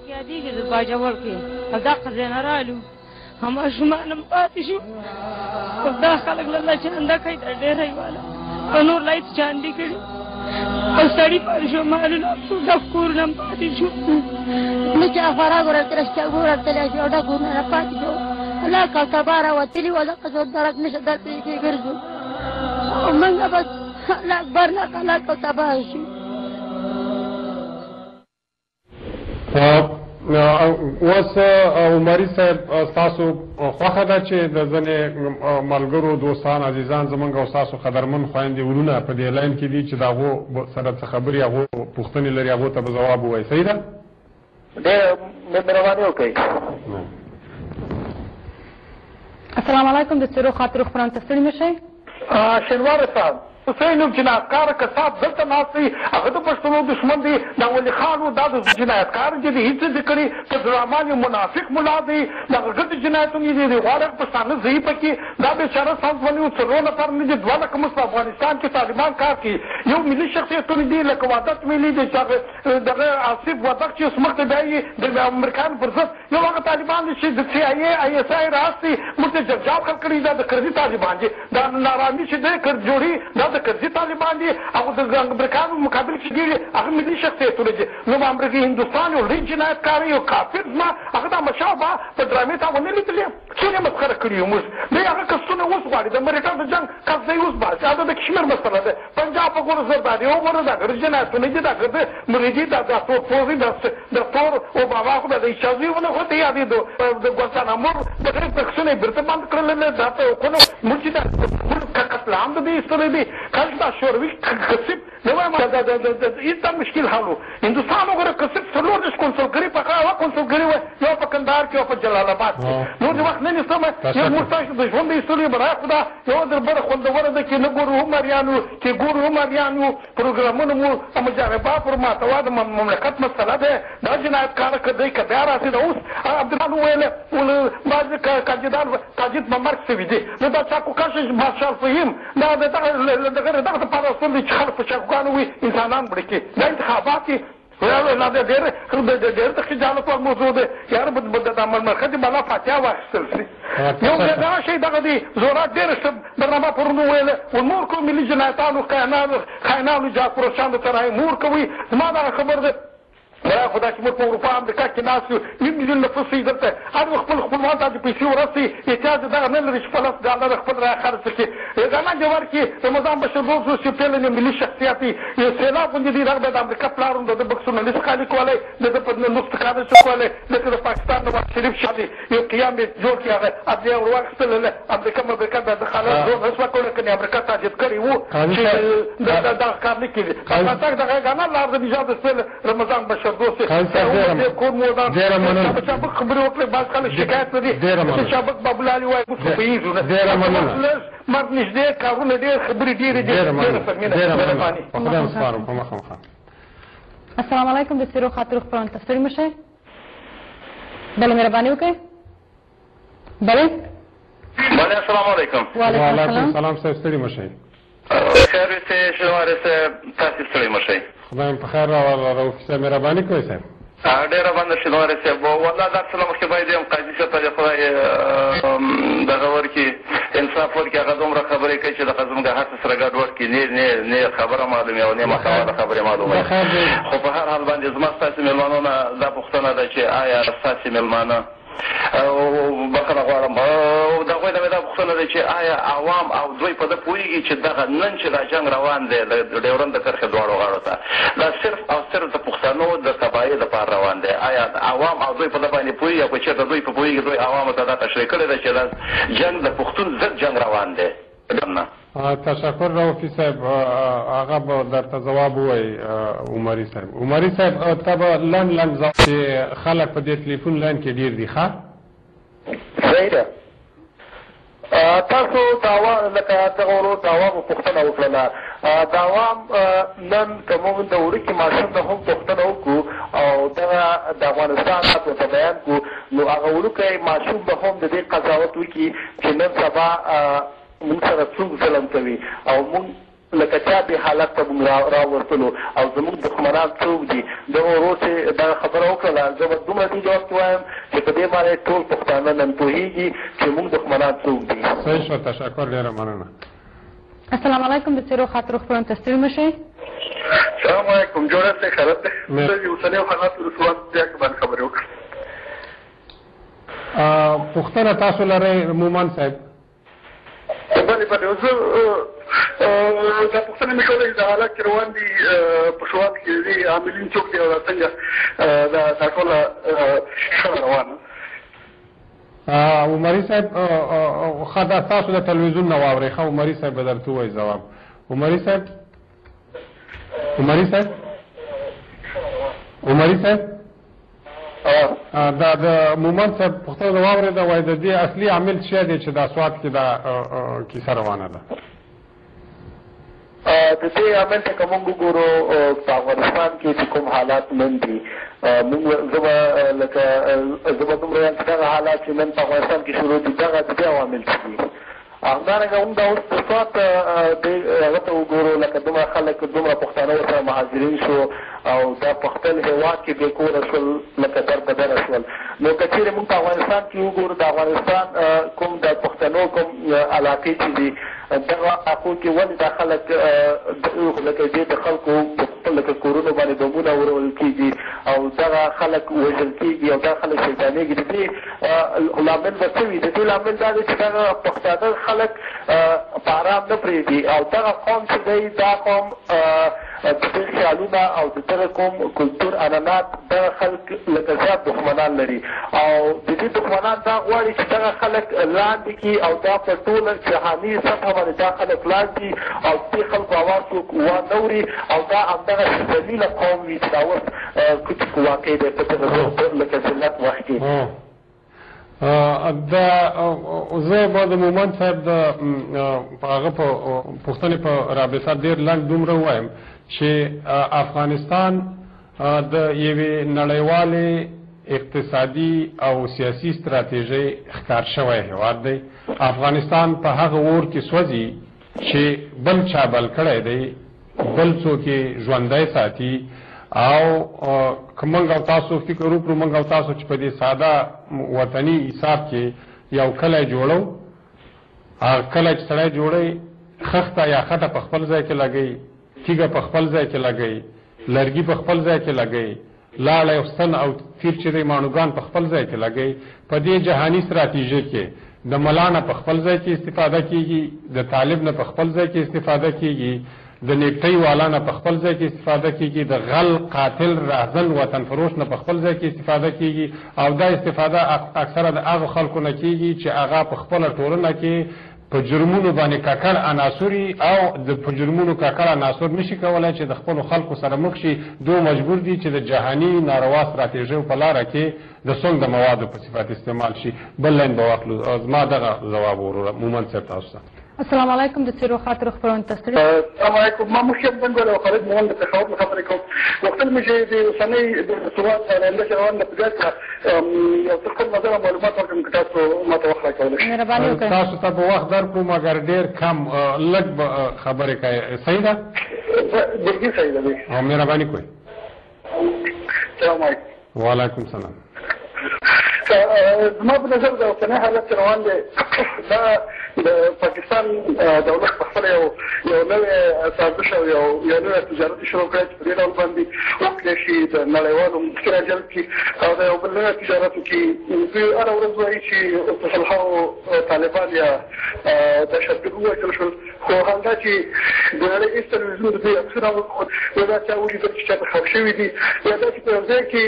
یادېږي د باجوړ کې او دغه ځای نه رالو ماشومان هم پاتې شو او دا خلک له الله چانده کوي دا ډېری والا په نور لایت چاندې کړي او سړي پاتې شو مالونه دا کورونه هم پاتې شو نه چا فراغ ورته رشته ورتلی شو دا کورونه نه پاتې شو الله کا تباره وتلی ولا قصو درک نشه درته کې ګرځو او موږ بس الله اکبر نه الله کا تباره شي اوس عمري صاحب ستاسو خوښه ده چې د ځینې ملګرو دوستان عزیزان زمونږ او ستاسو قدرمن خویندې ورونه په دې لاین کې دي چې د هغو سره څه خبرې هغو پوښتنې لري هغو ته به ځواب ووایي صحیح ده ډېره مهرباني وکړئ السلام علیکم د څیرو خاطرو خپرونه ته ستړي مه شئ شینواره صاحب حسین جنایتکار کسات دلته ناست دی هغه د پښتنو دشمن دی دا ولي خان و دا د جنایتکار چې دی هېڅ دې کړي که درمان یو منافق ملا دی دغه ګډ جنایتونه یې دي غواړه پښتانه ضعیف کړي دا بېچاره ساز ونیو څلور نفر نه دي دوه لکه موږ په افغانستان کې طالبان کار کوي یو ملي شخصیتونه دي لکه وادت ملي دی چې دغه آصف وادق چې اوس مخکې بیا د امریکایانو پر ضد یو هغه طالبان دي چې د سی آی ای آی اس آی راستي موږ ته جرجاب خلک کړي دا د کرزي طالبان دي دا نارامي چې دی جوړي دا د کرزي طالبان دي هغه د امریکایانو مقابل کې دي هغه ملي شخصیتونه دي نو امریکا هندوستان یو لوی جنایتکار یو کافر زما هغه د احمدشاه بابا په ډرامې تا ونه لیدلې څونه مسخره کړي یو موږ دی هغه کسونه اوس غواړي د امریکا د جنګ کس دی اوس باسي دا د کشمیر مسله ده پنجاب په ګوره زردادي او ګوره دا جنایتونه دي دا د مریدي دا د پوزي د تور او بابا خو د اجازه ونه خو ته یادې د ګوانتانامو د کسونه برته باندې کړل دا ته کوم موږ دا قتل عام دي استری دي دا شوروي کسب نه وایم دا ایسته مشکل حالو هندوستان وګوره کسب څلور د کنسولګري په هغه کنسولګري و یو په کندهار کې او په جلال آباد کې نور د وخت نه نستم یو مرتاش د ژوند د استوري برای خدا یو در بر خوندور ده کې نه ګورو مریانو چې ګورو مریانو پروګرامونه مو مجربه پر ماتوا د مملکت مسله ده دا جنایتکار کدی کبه راځي دا اوس عبدالله ویل بعض کاندیدان تاجد ممرک سوي دي نو دا چاکو کاش مارشال فهیم دا دغه لپاره اصل چې خلک په چاکوګانو وي انسانان مړه کړي دا انتخابات دي لا د ډېر د خجالت وړ موضوع دی یار د مرکز بالا فاتحه واخیستل شي یو دا شی دغه دی زورات ډېر ښه برنامه پرونو ویله ونور کوم ملي جنایتانو خاینانو جاسوسانو سره مور کوي زما دغه خبر ده برای خدا چې موږ په اروپا امریکا کې ناست یو نیم میلیون نفوس یې دلته هر وخت خپل خپلوان ته د پیسې ورسوي احتیاج دغه نه لري چې $15 خپل را خرڅ کړي غانا جوار کې رمضان بشیر دوست چې پیلنې ملي شخصیت یو سیلاب غوندې دي هغه د امریکا پلارون د بکسونه لیست خالي کولی د نفت کارش کولی لکه د پاکستان نواز شریف شادي یو قیام یې جوړ کړي هغه ادلیا ورواخیستل امریکا د دخالت زور نسوه کولی که امریکا تاجد کړي وو چې دغه کار نه کېږي دغه غانا لار د نژاد رمضان بشیر ډېره مننه خبرې وکړې بعض خلک شکایت لري چې شابک بابولالي وایي موږ خو پوهېږو نه ډېره مننه مرګ نږدې کارونه ډېر خبرې ډېرې دي مهرباني السلام علیکم د څیرو خاطرو خپرونه ته ستړي مه شئ بله مهرباني وکړئ بله السلام علیکم وعلیکم السلام صاحب ستړي مه شئ خیر وسې شنوارې صاحب تاسې ستړي مه شئ خدایم په خیر راوفي صاحب مهرباني کوئ صاحب ډېره مننه شنوارې صاحب والله دا څه له مخکې باید یم قاضي صاحب ته د خدای دغه ورکړي انصاف ورکړي هغه دومره خبرې کوي چې دغه زموږ هڅې سره ګډوډ کړي نه خبره معلومې او نه محتواله خبرې معلوموي خو په هر حال باندې زما ستاسې مېلمانو نه دا پوښتنه ده چې آیا ستاسې مېلمانه بخښنه غواړم د هغوی نه مې دا پوښتنه ده چې آیا عوام او دوی په ده پوهېږي چې دغه نن چې دا جنګ روان دی د ډیورند د کرښې دواړو غاړو ته دا صرف او صرف د پښتنو د تباهۍ دپاره روان دی آیا عوام او دوی په ده باندې پوهېږي او که چېرته دوی په پوهېږي دوی عوامو ته دا تشریح کړې ده چې دا جنګ د پښتون ضد جنګ روان دی تشکر رؤفي صاحب هغه به درته ځواب ووایي عمري صاحب عمري صاحب ته به لنډ ځواب چې خلک په دې تلیفون لاین کې ډېر دي ښه صحیح ده تاسو لکه دغه ورو د عوامو پوښتنه وکړله د عوام نن که موږ د وړوکي ماشوم نه هم پوښتنه وکړو او دغه د افغانستان ته بیان کړو نو هغه وړوکی ماشوم به هم د دې قضاوت وکړي چې نن سبا موږ سره څوک ظلم کوي او موږ لکه چا دې حالت ته موږ راوستلو او زموږ دښمنان څوک دي دغه ورور چې دغه خبره وکړله زه به دومره دې جواب کې وایم چې په دې باندې ټول پښتانه نن پوهېږي چې موږ دښمنان څوک دي. صحیح شو، تشکر، ډېره مننه. السلام علیکم، د څېرو خاطرو خپرونې ته ستړي مه شئ. السلام علیکم، جوړه دی، خیرت دی. زه د اوسنیو حالاتو د صورت بیا باندې خبرې وکړم. پوښتنه تاسو لرئ مومن صاحب؟ بلې بلې، زه دا پوښتنه مې کوله چې د حالات چې روان دي په شوات کې دي عاملین څوک دي او دا څنګه دا ټوله شخړه روانه. عمري صاحب ښه دا تاسو د تلویزیون نه واورئ. ښه عمري صاحب به درته ووایي ځواب. عمري صاحب دا د مومن صاحب پوښتنه واورېده، وایي د دې اصلي عامل څه دی چې دا سوات کې دا کیسه روانه ده؟ د دې عامل ته که موږ وګورو په افغانستان کې چې کوم حالات نن دي، زه به دومره یم چې دغه حالات چې نن په افغانستان کې شروع دي دغه د دې عوامل څه دي. همدارنګه موږ دا اوس د سوات هغه ته وګورو، لکه دومره خلک دومره پښتانه ورسره مهاجرین شو او دا په خپل هېواد کې بې کوره شول، لکه در په دره شول. نو که چېرې موږ په افغانستان کې وګورو، د افغانستان کوم د پښتنو کوم علاقې چې دي دغه علاقو کې ولې دا خلک لکه دې د خلکو په خپل لکه کورونو باندې بمونه ورول کېږي او دغه خلک وژل کېږي او دا خلک شیطانېږي. د دې لامل به څه وي؟ د دې لامل دا دی چې دغه پښتانه خلک په ارام نه پرېږدي او دغه قوم چې دی دا قوم د دې خیالونه او د دغه قوم کلتور عنعنات دغه خلک لکه زیات دښمنان لري او د دې دښمنان دا غواړي چې دغه خلک لاندې کړي او دا په ټوله جهاني سطحه باندې دا خلک لاندې او دې خلکو اواز څوک وانوري او دا همدغه ذلیله قوم وي چې دا اوس واقع دی په دغه لکه ذلت وخت کې. زه به د مومن صاحب د هغه په پوښتنې په رابطه ډېر لنډ دومره ووایم چې افغانستان د یوې نړیوالې اقتصادي او سیاسي ستراتیژۍ ښکار شوی هېواد دی. افغانستان په هغه اور کې سوځي چې بل چا بل کړی دی، بل څوک یې ژوندی ساتي او که موږ او تاسو فکر وکړو، موږ او تاسو چې په دې ساده وطني حساب کې یو کلی جوړو، هغه کلی چې سړی جوړوي خښته یا خټه په خپل ځای کې لګوي، تیږه په خپل ځای کې لګوي، لرګي په خپل ځای کې لګوي، لاړی او ستن او تیر چې دی ماڼوګان په خپل ځای کې لګوي. په دې جهاني ستراتیژۍ کې د ملا نه په خپل ځای کې استفاده کېږي، د طالب نه په خپل ځای کې استفاده کېږي، د نیکټۍ والا نه په خپل ځای کې استفاده کېږي، د غل قاتل راهزن وطن فروش نه په خپل ځای کې استفاده کېږي او دا استفاده اکثره د هغو خلکو نه کېږي چې هغه په خپله ټولنه کې په جرمونو باندې ککړ عناصري او په جرمونو ککړ عناصر نشي کولی چې د خپلو خلکو سره مخ شي. دو مجبور دي چې د جهاني ناروا ستراتیژیو په لاره کې د سونګ د موادو په صفت استعمال شي. بل لاین به واخلو. زما دغه ځواب وروره مومن صاحب تاسو ته. السلام علیکم، د څېرو خاطرو خپرونې ته ستړي. السلام علیکم، ما مخکې بنګول او خالد مومن د پېښور نه خبرې کوم. غوښتل مې چې د اوسنۍ د سوات آینده چې روان ده په ځای کښه یو څه خپل نظر او معلومات ورکړم که تاسو ما ته وخت راکولی شئ. مهرباني وکړئ. تاسو ته به وخت درکړو مګر ډېر کم لږ به خبرې کوئ. صحیح ده؟ بالکل صحیح ده. او مهرباني کوئ. السلام علیکم. وعلیکم سلام. زما په نظر د اوسنی حالت چې روان دی دا د پاکستان دولت په خپله یو نوې سازش او یو نوی تجارتي شروع کړی چې په دې ډول باندې وکړی شي د نړیوالو مفکر جلب کړي او د یو بل نوی تجارتو کې دوی هره ورځ وایي چې صلحاو طالبان یا دهشتګرد ووژل شول، خو حال دا چې د نړۍ هېڅ تلویزیون د دوی عکسونه یا دا چا ولیدل چې چاته خښ شوي دي یا دا چې په یو ځای کې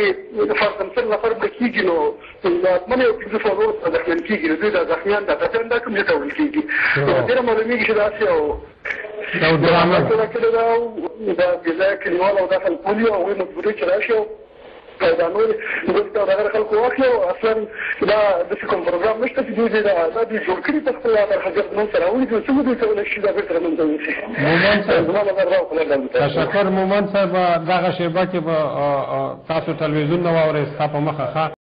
فرضاً 100 نفر مړه کېږي نو حتمن یو 15 څلور زخمیان کېږي. دوی دا زخمیان دا ټپیان دا کوم ځای ته وړل کېږي. ډېره معلومېږي چې داسې یو ډرامه کړې ده او دا بېځایه کلیوال او دا خلک ولي او هغوی مجبوري چې راشي او دا نور دلته دغه خلکو واخلي او اصلا دا داسې کوم پروګرام نشته چې دوی دا دوی جوړ کړي په خپل برخه نوم سره ولیدو څه دوی کولی شي دا بېرته رامنځته وشي. زما نظر دا وکړه. تشکر مومن صاحب. دغه شیبه کې به تاسو تلویزیون نه واورئ، ستا په مخه ښه